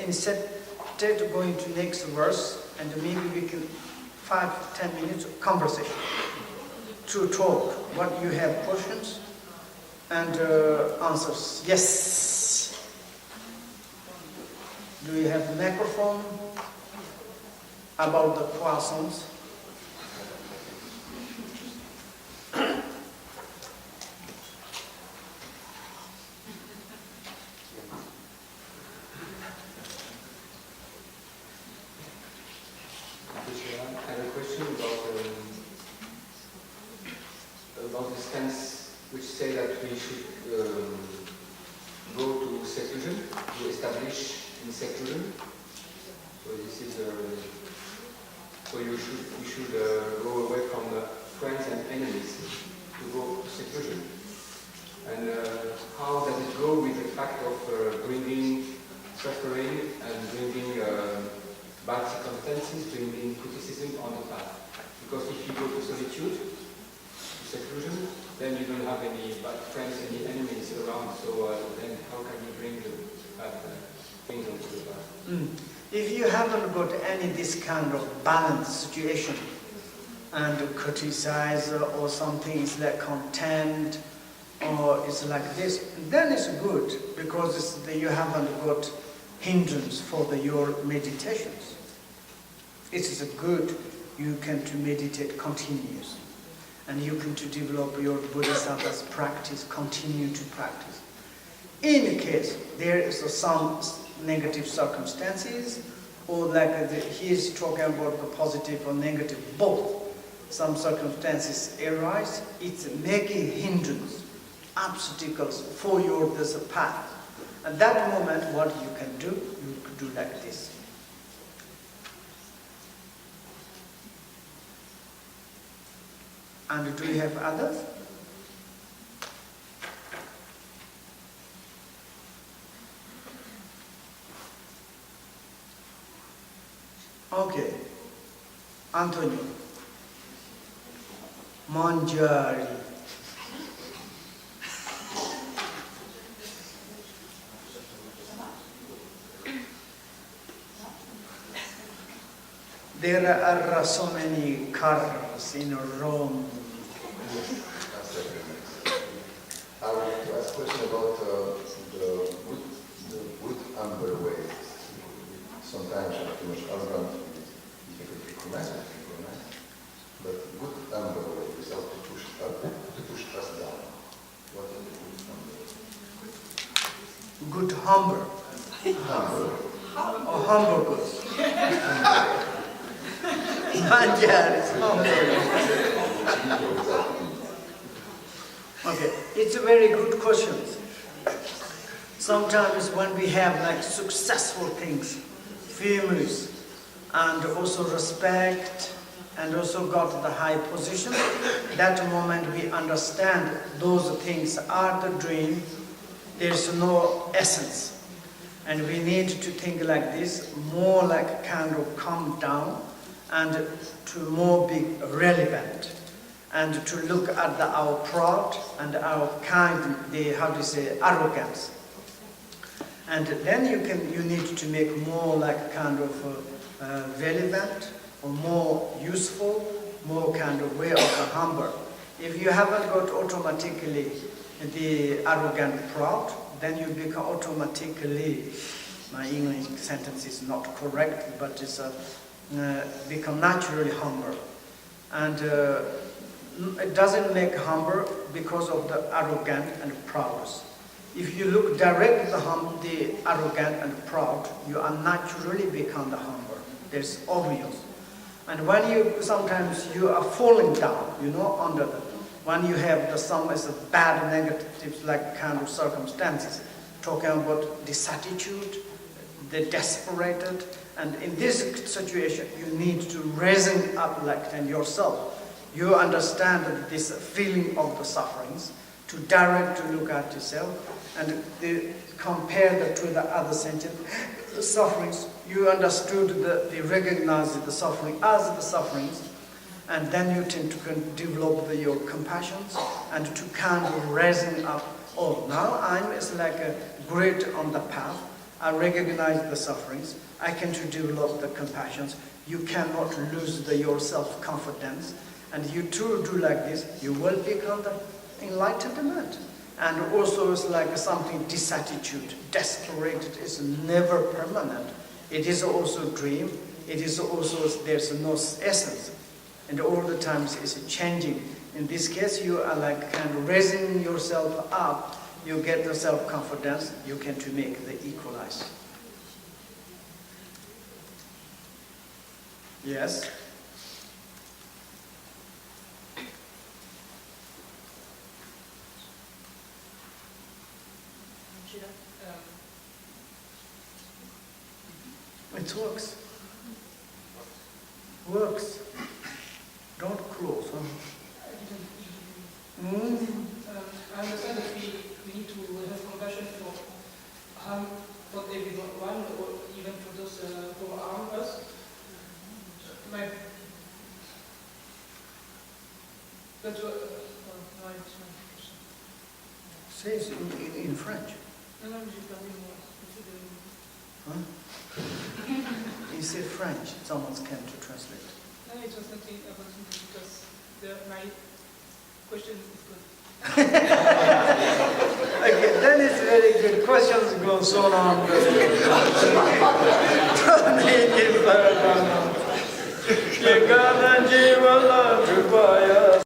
instead of going to next verse, and maybe we can 5-10 minutes of conversation to talk. What you have questions and answers? Yes. Do you have the microphone about the croissants? About the stance which say that we should go to seclusion, to establish in seclusion. So this is so we should go away from the friends and enemies to go to seclusion. And how does it go with the fact of bringing suffering and bringing bad circumstances, bringing criticism on the path? Because if you go to solitude, seclusion, then you don't have any bad friends, any enemies around, so then how can you bring the bad things onto the path? If you haven't got any this kind of balanced situation and criticize or something is like content or it's like this, then it's good because you haven't got hindrance for your meditations. It is good you can to meditate continuously. And you can to develop your Bodhisattva's practice, continue to practice. In case there is some negative circumstances, or like he is talking about the positive or negative, both. Some circumstances arise, it's making hindrance, obstacles for your this path. At that moment, what you can do like this. And do you have others? Okay. Antonio. Mangiare. There are so many cars in Rome. I would like to ask a question about the good amber way. Sometimes I'm too much arrogant, we can recognize, but good amber way without to push up, to push us down. What is the good amber? Good humber. Humber. Or humber goods. Mangiare is humber. Okay, it's a very good question. Sometimes when we have like successful things, famous, and also respect, and also got the high position, that moment we understand those things are the dream, there's no essence. And we need to think like this, more like kind of calm down, and to more be relevant. And to look at our proud and our kind, arrogance. And then you need to make more like kind of relevant or more useful, more kind of way of the humble. If you haven't got automatically the arrogant proud, then you become automatically, my English sentence is not correct, but it's become naturally humble. And it doesn't make humble because of the arrogant and proud. If you look directly at the arrogant and proud, you unnaturally become the humble. It's obvious. And when sometimes you are falling down, under when you have some bad negatives like kind of circumstances, talking about dissatisfied, the desperated, and in this situation you need to raise up like yourself. You understand this feeling of the sufferings, to direct to look at yourself, and compare that to the other sentient sufferings. You understood they recognize the suffering as the sufferings, and then you tend to develop your compassions and to kind of raising up. Oh, now I'm like great on the path. I recognize the sufferings. I can to develop the compassions. You cannot lose your self-confidence. And you do like this, you will become the enlightenment. And also it's like something disattitude, desperate, is never permanent. It is also dream. It is also, there's no essence. And all the times it's changing. In this case, you are like kind of raising yourself up. You get the self-confidence, you can to make the equalize. Yes? It works. Works. Don't close. Huh? I understand that we need to have compassion for harm for everyone, or even for those who harm us. Say it in French. Non, j'ai parlé moi. Huh? You say French, someone can to translate. No, it was nothing about English because my question is good. Okay, then it's very good. Questions go so long. Jiva